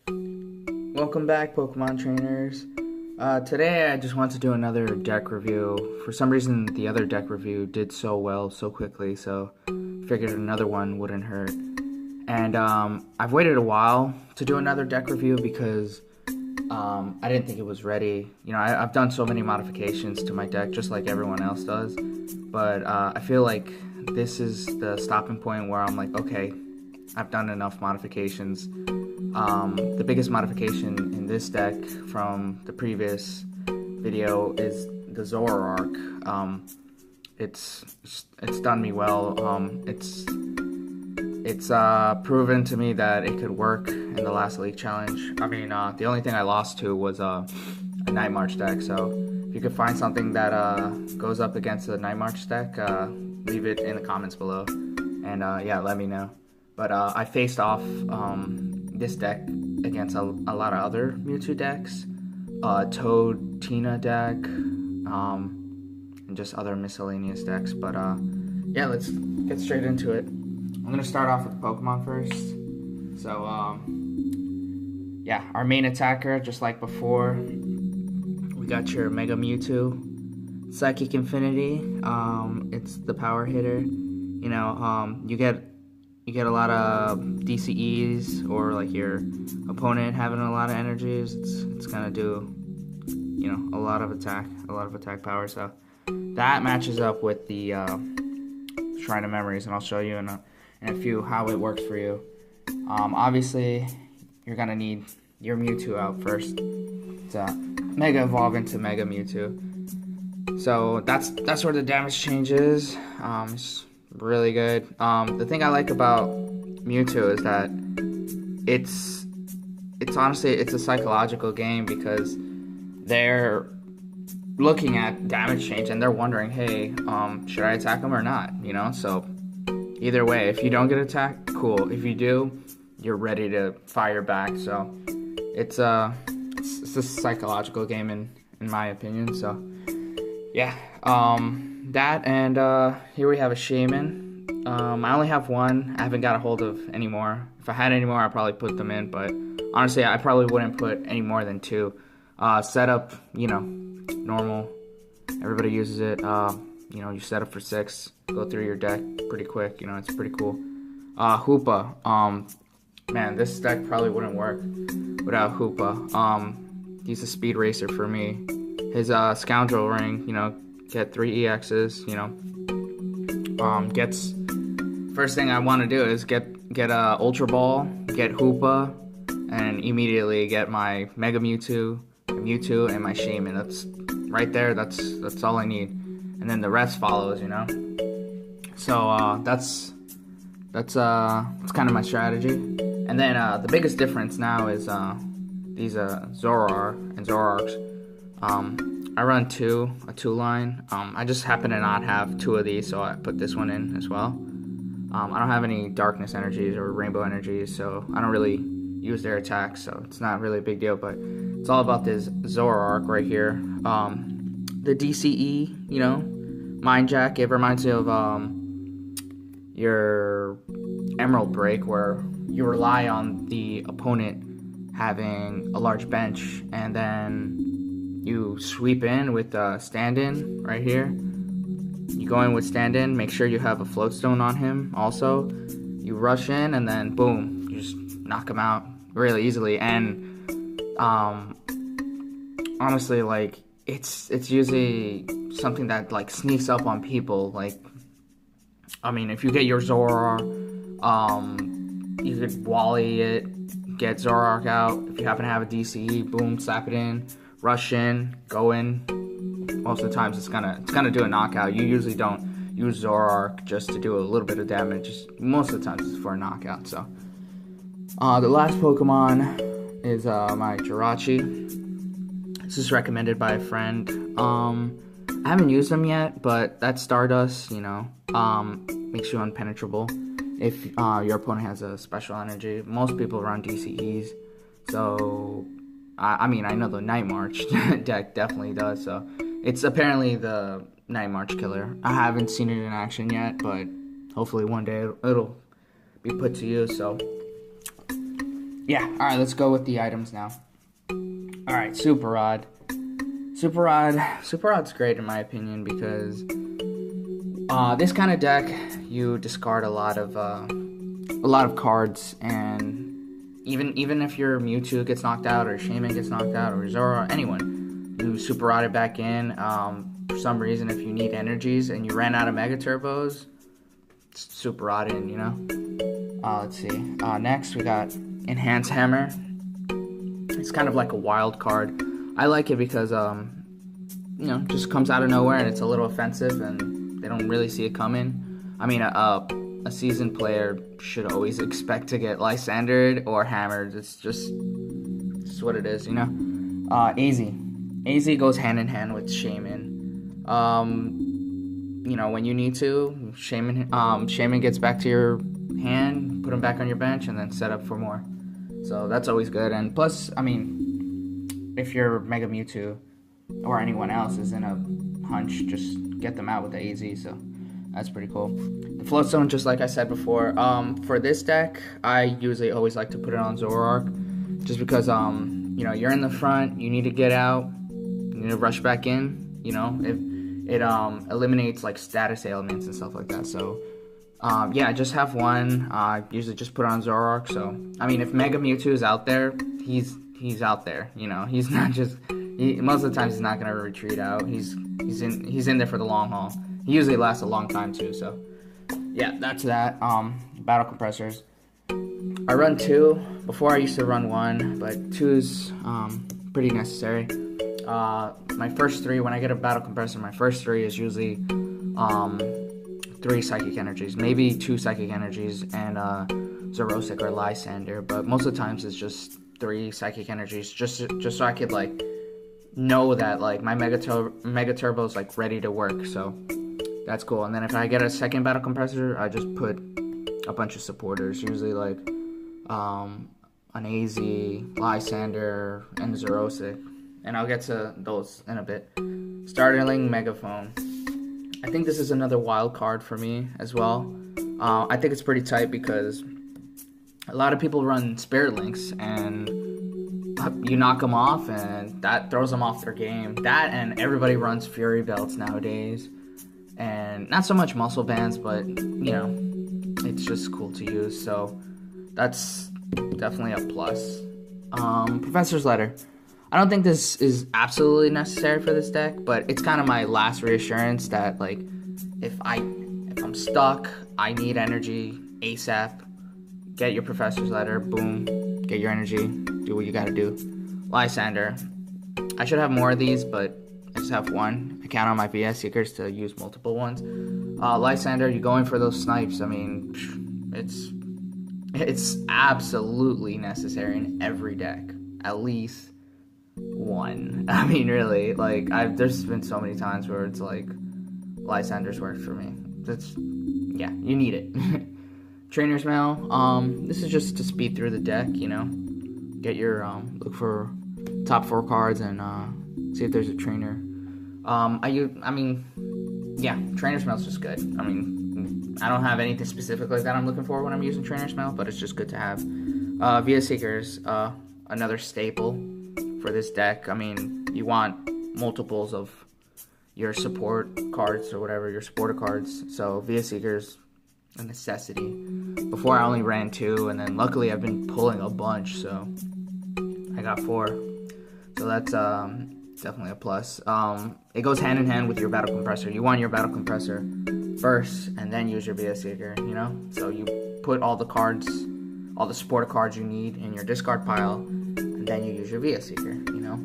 Welcome back, Pokemon trainers. Today I just want to do another deck review. For some reason, the other deck review did so well so quickly, so figured another one wouldn't hurt. And I've waited a while to do another deck review because I didn't think it was ready. You know, I've done so many modifications to my deck, just like everyone else does. But I feel like this is the stopping point where I'm like, okay, I've done enough modifications. The biggest modification in this deck from the previous video is the Zoroark. It's done me well. It's proven to me that it could work in the last League Challenge. I mean, the only thing I lost to was a Night March deck. So if you could find something that goes up against the Night March deck, leave it in the comments below, and yeah, let me know. But I faced off this deck against a lot of other Mewtwo decks, Toad, Tina deck, and just other miscellaneous decks. But yeah, let's get straight into it. I'm gonna start off with Pokemon first. So yeah, our main attacker, just like before, we got your Mega Mewtwo, Psychic Infinity. It's the power hitter. You know, you get a lot of DCEs, or like your opponent having a lot of energies. It's gonna do, you know, a lot of attack power. So that matches up with the Shrine of Memories, and I'll show you in a few how it works for you. Obviously, you're gonna need your Mewtwo out first to Mega Evolve into Mega Mewtwo. So that's where the damage changes. It's really good. The thing I like about Mewtwo is that it's honestly a psychological game, because they're looking at damage change and they're wondering, hey, should I attack them or not? You know, so either way, if you don't get attacked, cool. If you do, you're ready to fire back. So it's a psychological game in my opinion. So yeah, that, and here we have a Shaman. I only have one. I haven't got a hold of any more. If I had any more, I'd probably put them in, but honestly, I probably wouldn't put any more than 2. Setup, you know, normal. Everybody uses it. You know, you set up for 6, go through your deck pretty quick. You know, it's pretty cool. Hoopa. Man, this deck probably wouldn't work without Hoopa. He's a speed racer for me. His Scoundrel Ring, you know, get 3 EXs, you know. First thing I want to do is get a Ultra Ball, get Hoopa, and immediately get my Mega Mewtwo, and my Shaman. That's right there. That's all I need, and then the rest follows, you know. So that's kind of my strategy. And then the biggest difference now is these Zoroark and Zoroarks. I run a 2 line. I just happen to not have 2 of these, so I put this one in as well. I don't have any Darkness energies or Rainbow energies, so I don't really use their attacks, so it's not really a big deal. But it's all about this Zoroark right here. The DCE, you know, Mind Jack. It reminds me of your Emerald Break, where you rely on the opponent having a large bench, and then you sweep in with stand-in right here. You go in with stand-in, make sure you have a float stone on him also. You rush in, and then boom, you just knock him out really easily. And honestly, like, it's usually something that like sneaks up on people. Like, I mean, if you get your Zoroark, you could Wally it, get Zoroark out. If you happen to have a DCE, boom, slap it in, rush in, go in. Most of the times it's gonna do a knockout. You usually don't use Zoroark just to do a little bit of damage. Most of the times it's for a knockout. So the last Pokemon is my Jirachi. This is recommended by a friend. I haven't used them yet, but that Stardust, you know, makes you impenetrable if your opponent has a special energy. Most people run DCEs, so I mean, I know the Night March deck definitely does. So it's apparently the Night March killer. I haven't seen it in action yet, but hopefully one day it'll be put to use. So Yeah, alright, let's go with the items now. Alright, Super Rod. Super Rod's great in my opinion because this kind of deck, you discard a lot of cards, and even if your Mewtwo gets knocked out, or Shaman gets knocked out, or Zoroark, anyone, you Super Rod it back in. For some reason, if you need energies and you ran out of Mega Turbos, Super Rod in, you know? Let's see. Next, we got Enhance Hammer. It's kind of like a wild card. I like it because, you know, just comes out of nowhere and it's a little offensive and they don't really see it coming. I mean, a seasoned player should always expect to get Lysandered or Hammered. It's just what it is, you know? AZ goes hand in hand with Shaman. You know, when you need to, Shaman gets back to your hand, put him back on your bench, and then set up for more. So that's always good. And plus, I mean, if your Mega Mewtwo or anyone else is in a hunch, just get them out with the AZ. So that's pretty cool. The Float Stone, just like I said before, for this deck, I usually always like to put it on Zoroark, just because you know, you're in the front, you need to get out, you need to rush back in. You know, it eliminates like status ailments and stuff like that. So yeah, just have one. Usually just put it on Zoroark. So I mean, if Mega Mewtwo is out there, he's out there. You know, he's not just. Most of the times he's not gonna retreat out. He's in there for the long haul. He usually lasts a long time too. So yeah, that's that. Battle compressors. I run 2. Before I used to run 1, but 2's pretty necessary. My first 3, when I get a battle compressor, my first 3 is usually 3 psychic energies, maybe 2 psychic energies, and Zoroark or Lysander. But most of the times it's just 3 psychic energies, just so I could like know that like my Mega Turbo is like ready to work. So that's cool. And then if I get a second battle compressor, I just put a bunch of supporters, usually like an AZ, Lysander, and Zoroark. And I'll get to those in a bit. Startling Megaphone. I think this is another wild card for me as well. I think it's pretty tight because a lot of people run Spirit Links and you knock them off and that throws them off their game. That, and everybody runs Fury Belts nowadays. And not so much Muscle Bands, but you know, it's just cool to use. So that's definitely a plus. Professor's Letter. I don't think this is absolutely necessary for this deck, but it's kind of my last reassurance that like if I'm stuck, I need energy ASAP. Get your Professor's Letter, boom, get your energy, do what you gotta do. Lysander. I should have more of these, but I just have 1. I count on my VS Seekers to use multiple ones. Lysander, you go in for those snipes. I mean, it's absolutely necessary in every deck. At least 1. I mean, really, like there's been so many times where it's like Lysander's worked for me. Yeah, you need it. Trainer's Mail. This is just to speed through the deck, you know. Get your look for top 4 cards and see if there's a trainer. I mean, yeah, Trainer's Mail is just good. I mean, I don't have anything specific like that I'm looking for when I'm using Trainer's Mail, but it's just good to have. VS Seekers, another staple for this deck. I mean, you want multiples of your support cards or whatever, your supporter cards. So VS Seekers, a necessity. Before I only ran 2, and then luckily I've been pulling a bunch, so I got 4. So that's definitely a plus. It goes hand in hand with your battle compressor. You want your battle compressor first, and then use your VS Seeker, you know? So you put all the cards, all the supporter cards you need in your discard pile, and then you use your VS Seeker, you know?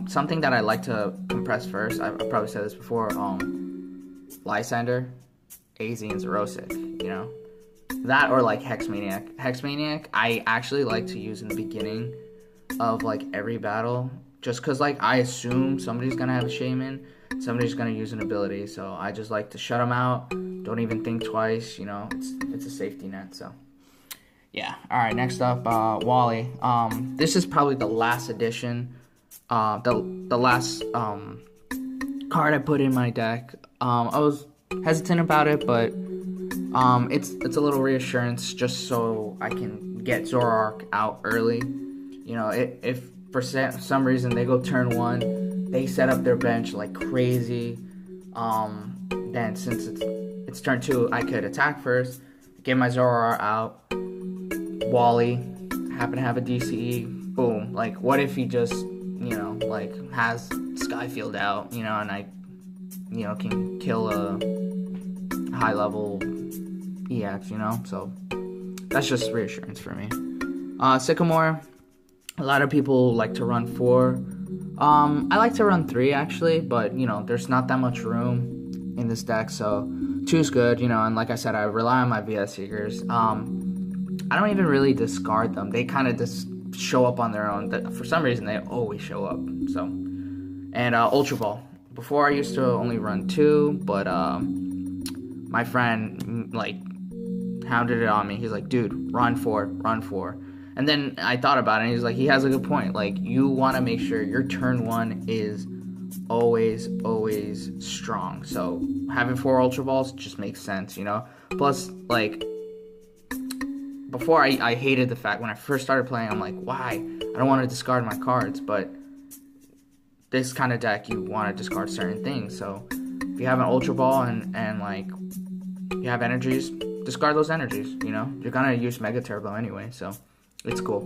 Something that I like to compress first, I probably said this before, Lysander, AZ, and Zoroark, you know? That or like Hex Maniac. Hex Maniac, I actually like to use in the beginning of like every battle, just because like I assume somebody's gonna have a Shaman, somebody's gonna use an ability, so I just like to shut them out, don't even think twice, you know? It's a safety net, so yeah. Alright, next up, Wally. This is probably the last edition, the last card I put in my deck. I was hesitant about it, but it's a little reassurance just so I can get Zoroark out early. You know, if for some reason they go turn 1, they set up their bench like crazy. Then since it's turn 2, I could attack first, get my Zoroark out. Wally, happen to have a DCE, boom. Like, what if he just, you know, like has Skyfield out, you know, and I, you know, can kill a high level EX, you know? So that's just reassurance for me. Sycamore, a lot of people like to run 4. I like to run 3 actually, but you know, there's not that much room in this deck, so 2's good, you know, and like I said, I rely on my VS Seekers. I don't even really discard them. They kind of just show up on their own. For some reason, they always show up. So, and Ultra Ball. Before I used to only run 2, but my friend like hounded it on me. He's like, dude, run 4, run 4. And then I thought about it, and he's like, he has a good point. Like, you want to make sure your turn 1 is always strong. So having 4 Ultra Balls just makes sense, you know? Plus, like, before I hated the fact when I first started playing, I'm like, why? I don't want to discard my cards, but this kind of deck, you want to discard certain things. So if you have an Ultra Ball and like, you have energies, discard those energies, you know? You're going to use Mega Turbo anyway, so it's cool.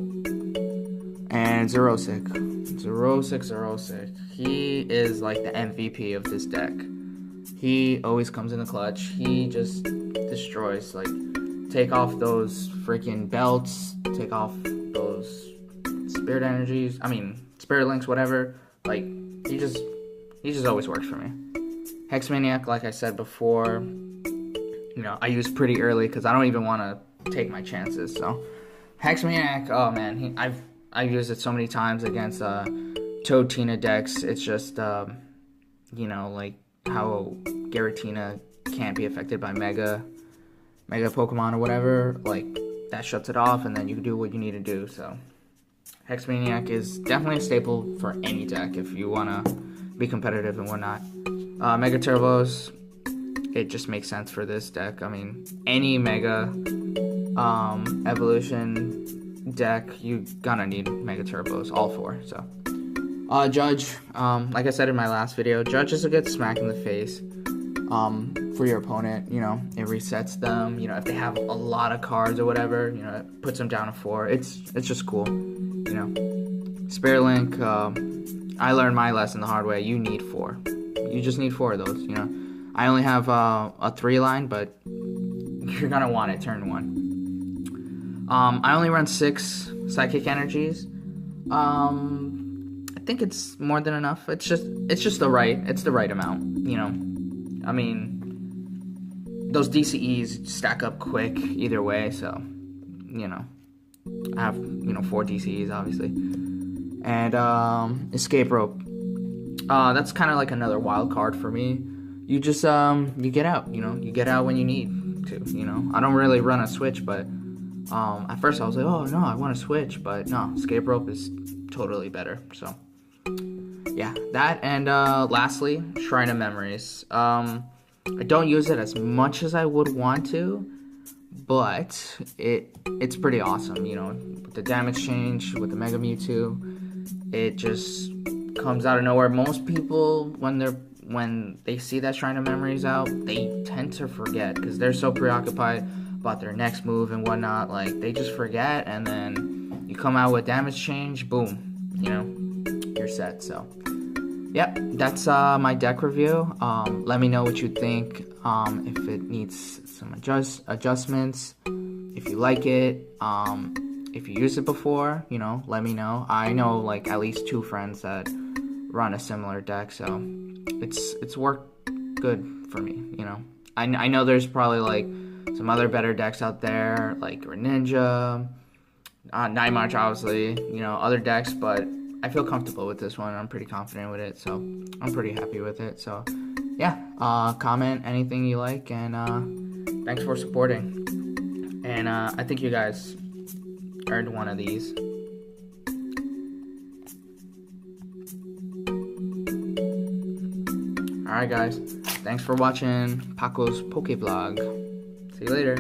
And Zoroark. He is like the MVP of this deck. He always comes in the clutch. He just destroys. Like, take off those freaking belts. Take off those spirit energies. I mean, spirit links, whatever. Like, he just always works for me. Hex Maniac, like I said before, you know, I use pretty early because I don't even want to take my chances. So, Hex Maniac, oh man, I've used it so many times against Toad Tina decks. It's just, you know, like how Giratina can't be affected by Mega Pokemon or whatever. Like, that shuts it off, and then you do what you need to do. So, Hex Maniac is definitely a staple for any deck if you want to be competitive and whatnot. Mega Turbos, it just makes sense for this deck. I mean, any Mega Evolution deck, you gonna need Mega Turbos, all 4. So, Judge, like I said in my last video, Judge is a good smack in the face for your opponent. You know, it resets them. You know, if they have a lot of cards or whatever, you know, it puts them down to 4. It's just cool. You know, Spirit Link, I learned my lesson the hard way. You need 4. You just need 4 of those. You know, I only have a 3 line, but you're gonna want it turn 1. I only run 6 Psychic Energies. I think it's more than enough. It's just the right amount, you know. I mean, those DCEs stack up quick either way, so, you know, I have, you know, 4 DCEs obviously. And Escape Rope. That's kind of like another wild card for me. You just you get out, you know. You get out when you need to, you know. I don't really run a switch, but at first I was like, oh no, I want to switch, but no, Escape Rope is totally better. So yeah, that. And lastly, Shrine of Memories. I don't use it as much as I would want to, but it's pretty awesome, you know. With the damage change, with the Mega Mewtwo, it just comes out of nowhere. Most people, when they see that Shrine of Memories out, they tend to forget because they're so preoccupied about their next move and whatnot. Like, they just forget, and then you come out with damage change, boom, you know, you're set. So yep, that's my deck review. Let me know what you think, if it needs some adjustments, if you like it, if you used it before, you know, let me know. I know like at least 2 friends that run a similar deck, so it's worked good for me, you know. I know there's probably like some other better decks out there, like Greninja, Night March, obviously, you know, other decks, but I feel comfortable with this one. I'm pretty confident with it, so I'm pretty happy with it. So yeah, comment anything you like, and thanks for supporting. And I think you guys earned one of these. Alright guys, thanks for watching Paco's Pokevlog. See you later.